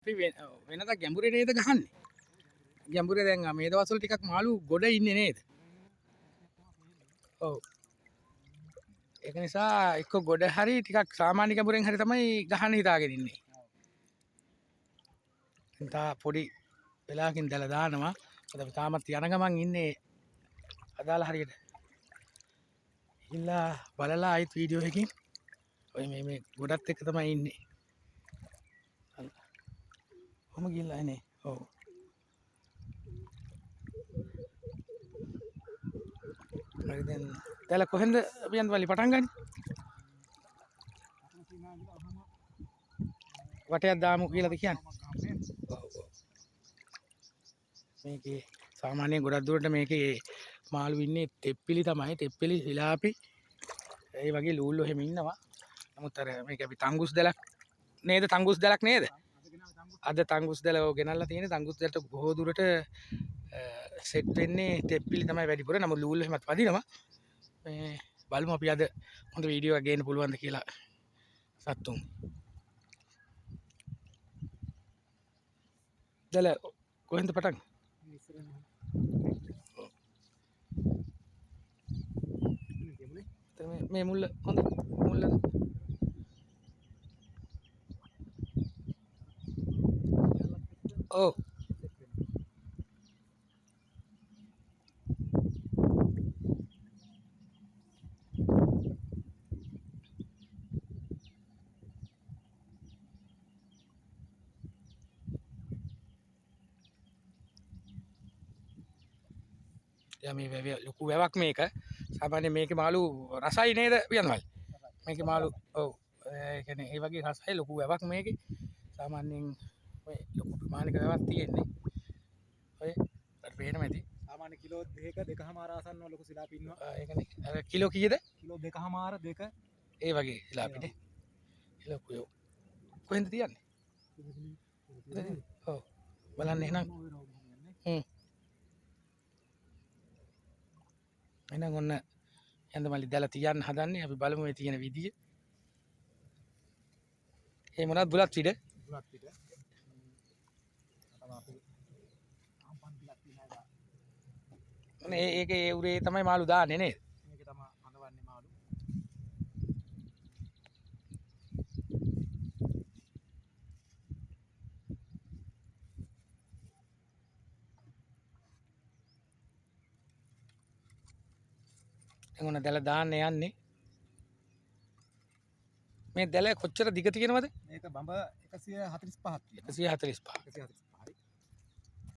අපි වෙනදා ගැඹුරේ නේද ගහන්නේ. ගැඹුරේ දැන් මේ දවස්වල ටිකක් මාළු ගොඩ ඉන්නේ නේද? ඔව්. ඒක නිසා එක්ක ගොඩ හරි ටිකක් සාමාන්‍ය ගැඹුරෙන් හරි තමයි ගහන්න හිතාගෙන ඉන්නේ. තා පොඩි වෙලාවකින් දැලා දානවා. මොකද අපි තාමත් යන ගමන් ඉන්නේ අදාළ හරියට. ඉල්ලා බලලා ආයිත් වීඩියෝ එකකින් ඔය මේ ගොඩත් එක්ක තමයි ඉන්නේ. කොහොම ගිහිල්ලා එනේ. ඔව්. හරි දැන් දැල කොහෙන්ද අපි යන්න බලි පටන් ගන්නේ? වටයක් දාමු කියලාද කියන්නේ? ඔව් ඔව්. මේකේ සාමාන්‍යයෙන් ගොඩක් දුරට මේකේ මාළු ඉන්නේ තෙප්පිලි තමයි. තෙප්පිලි සිලාපි ඒ වගේ ලූල්ලෝ එහෙම ඉන්නවා. නමුත් අර මේක අපි තංගුස් දැලක් නේද? තංගුස් දැලක් නේද? අද තංගුස් දැල ගෙනල්ලා තියෙන්නේ. තංගුස් දැලට බොහෝ දුරට සෙට් වෙන්නේ තෙප්පිලි තමයි වැඩිපුර. නමුත් ලූල්ලෝ එහෙමත් වදිනවා. මේ බලමු අපි අද හොඳ වීඩියෝ එකක් ගේන්න පුළුවන්ද කියලා සතුන්. දැල කොහෙන්ද පටන්? මේ මුල්ල හොඳ මුල්ල ඔව් මේ ලොකු වැවක් මේක. සාමාන්‍යයෙන් මේකේ මාළු රසයි නේද පියන්වල්? මේකේ මාළු ඔව් ඒ කියන්නේ ඒ වගේ රසයි ලොකු වැවක් මේකේ. සාමාන්‍යයෙන් ඔය ලොකු ප්‍රමාණික වැවක් තියෙන්නේ. ඔය අර පේනම ඇති. සාමාන්‍ය කිලෝ 2කමාර ආසන්න ලොකු සිලාපි ඉන්නවා. ඒකනේ අර කිලෝ කීයද? කිලෝ 2කමාර 2 ඒ වගේ සිලාපිනේ. ලොකුයෝ. කොහෙන්ද තියන්නේ? ඔව් බලන්න එහෙනම්. එහෙනම් ඔන්න යන්දමලි දැලා තියන්න හදන්නේ. අපි බලමු මේ තියෙන විදිය. ඒ මොනවද බුලත් පිට? බුලත් පිට. තමයි අපි ආම්පන් පිටක් තියනවා. ඔනේ ඒකේ ඒ උරේ තමයි මාළු දාන්නේ නේද? මේක තමයි අඳවන්නේ මාළු. දැන් ඔන්න දැලා දාන්න යන්නේ. මේ දැල කොච්චර දිග තියෙනවද? මේක බඹ 145ක් තියෙනවා. 145. 145.